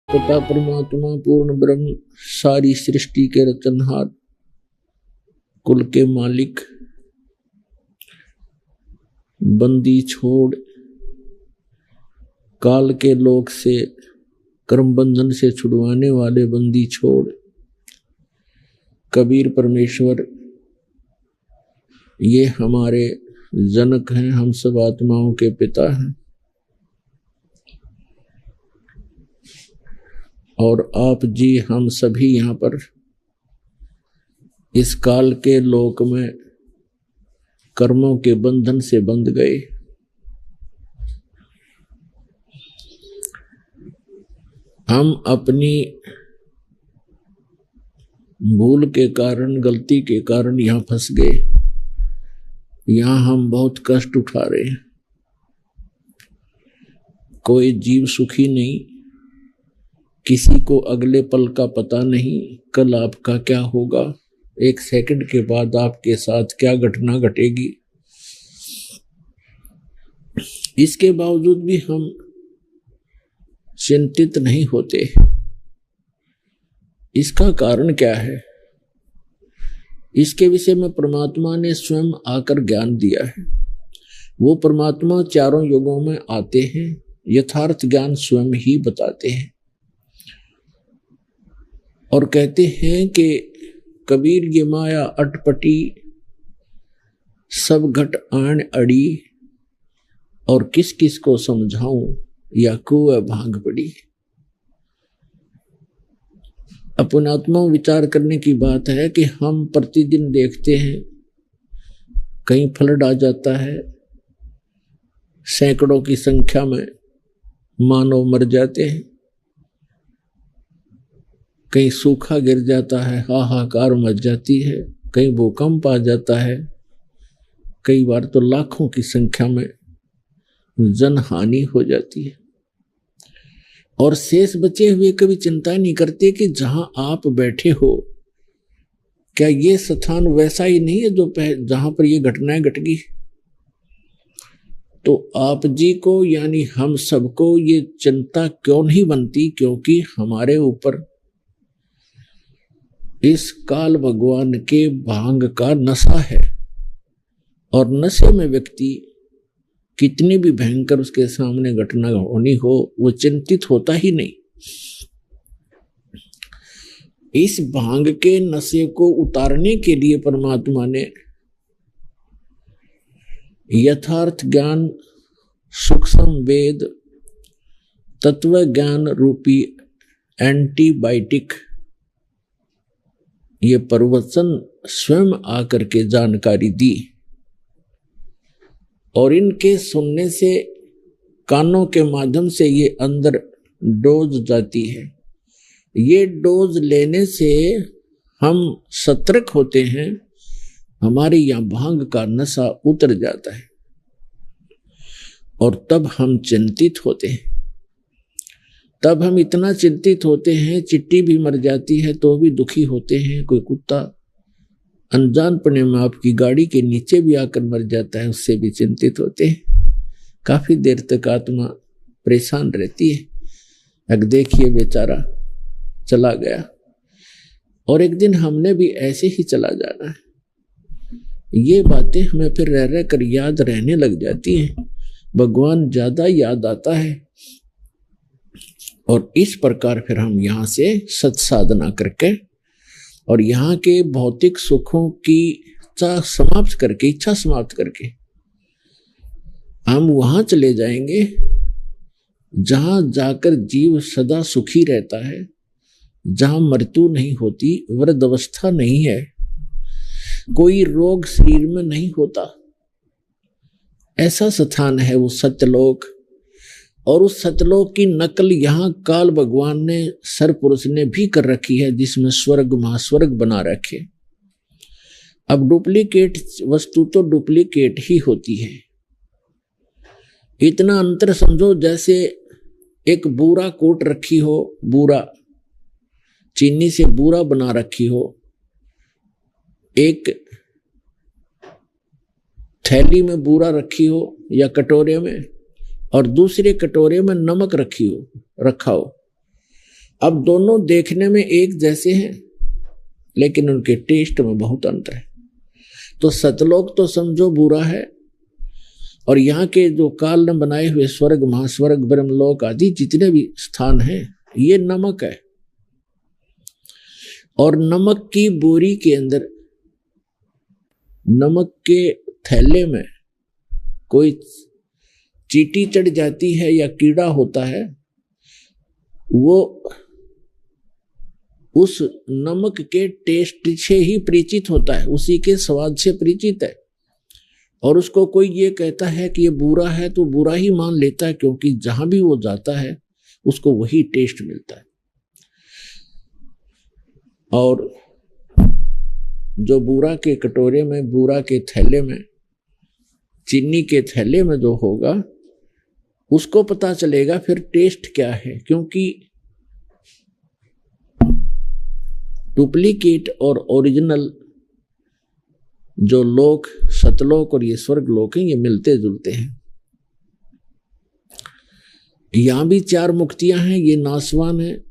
पिता परमात्मा पूर्ण ब्रह्म सारी सृष्टि के रचनहार कुल के मालिक बंदी छोड़ काल के लोक से कर्म बंधन से छुड़वाने वाले बंदी छोड़ कबीर परमेश्वर ये हमारे जनक हैं, हम सब आत्माओं के पिता हैं। और आप जी हम सभी यहाँ पर इस काल के लोक में कर्मों के बंधन से बंध गए। हम अपनी भूल के कारण, गलती के कारण यहाँ फंस गए। यहाँ हम बहुत कष्ट उठा रहे हैं। कोई जीव सुखी नहीं, किसी को अगले पल का पता नहीं कल आपका क्या होगा, एक सेकंड के बाद आपके साथ क्या घटना घटेगी। इसके बावजूद भी हम चिंतित नहीं होते। इसका कारण क्या है? इसके विषय में परमात्मा ने स्वयं आकर ज्ञान दिया है। वो परमात्मा चारों युगों में आते हैं, यथार्थ ज्ञान स्वयं ही बताते हैं और कहते हैं कि कबीर ये माया अटपटी सब घट आन अड़ी, और किस किस को समझाऊं या कुएं भांग पड़ी। अपनात्मा विचार करने की बात है कि हम प्रतिदिन देखते हैं कहीं फ्लड आ जाता है, सैकड़ों की संख्या में मानव मर जाते हैं, कहीं सूखा गिर जाता है, हाहाकार मच जाती है, कहीं भूकंप आ जाता है, कई बार तो लाखों की संख्या में जनहानि हो जाती है। और शेष बचे हुए कभी चिंता नहीं करते कि जहां आप बैठे हो क्या ये स्थान वैसा ही नहीं है जो जहां पर ये घटनाएं घट गई। तो आप जी को यानी हम सबको ये चिंता क्यों नहीं बनती? क्योंकि हमारे ऊपर इस काल भगवान के भांग का नशा है, और नशे में व्यक्ति कितनी भी भयंकर उसके सामने घटना होनी हो वो चिंतित होता ही नहीं। इस भांग के नशे को उतारने के लिए परमात्मा ने यथार्थ ज्ञान, सूक्ष्म वेद, तत्व ज्ञान रूपी एंटीबायोटिक ये प्रवचन स्वयं आकर के जानकारी दी। और इनके सुनने से, कानों के माध्यम से ये अंदर डोज जाती है। ये डोज लेने से हम सतर्क होते हैं, हमारी यहाँ भांग का नशा उतर जाता है और तब हम चिंतित होते हैं। तब हम इतना चिंतित होते हैं, चिट्टी भी मर जाती है तो भी दुखी होते हैं। कोई कुत्ता अनजानपने में आपकी गाड़ी के नीचे भी आकर मर जाता है, उससे भी चिंतित होते हैं। काफी देर तक आत्मा परेशान रहती है। अब देखिए बेचारा चला गया, और एक दिन हमने भी ऐसे ही चला जाना है। ये बातें हमें फिर रह रह कर याद रहने लग जाती हैं। भगवान ज्यादा याद आता है, और इस प्रकार फिर हम यहाँ से सत्साधना करके और यहाँ के भौतिक सुखों की इच्छा समाप्त करके हम वहां चले जाएंगे जहां जाकर जीव सदा सुखी रहता है, जहां मृत्यु नहीं होती, वृद्धावस्था नहीं है, कोई रोग शरीर में नहीं होता। ऐसा स्थान है वो सत्यलोक। और उस सतलोक की नकल यहाँ काल भगवान ने, सरपुरुष ने भी कर रखी है, जिसमें स्वर्ग महास्वर्ग बना रखे। अब डुप्लीकेट वस्तु तो डुप्लीकेट ही होती है। इतना अंतर समझो जैसे एक बूरा कोट रखी हो, बूरा चीनी से बूरा बना रखी हो, एक थैली में बूरा रखी हो या कटोरे में, और दूसरे कटोरे में नमक रखा हो। अब दोनों देखने में एक जैसे हैं, लेकिन उनके टेस्ट में बहुत अंतर है। तो सतलोक तो समझो बुरा है, और यहाँ के जो काल ने बनाए हुए स्वर्ग, महास्वर्ग, ब्रह्मलोक आदि जितने भी स्थान हैं, ये नमक है। और नमक की बोरी के अंदर, नमक के थैले में कोई चींटी चढ़ जाती है या कीड़ा होता है, वो उस नमक के टेस्ट से ही परिचित होता है, उसी के स्वाद से परिचित है। और उसको कोई ये कहता है कि ये बुरा है तो बुरा ही मान लेता है, क्योंकि जहां भी वो जाता है उसको वही टेस्ट मिलता है। और जो बूरा के कटोरे में, बूरा के थैले में, चीनी के थैले में जो होगा, उसको पता चलेगा फिर टेस्ट क्या है। क्योंकि डुप्लीकेट और ओरिजिनल जो लोक, सतलोक और ये स्वर्ग लोक हैं, ये मिलते जुलते हैं। यहां भी चार मुक्तियां हैं, ये नासवान है,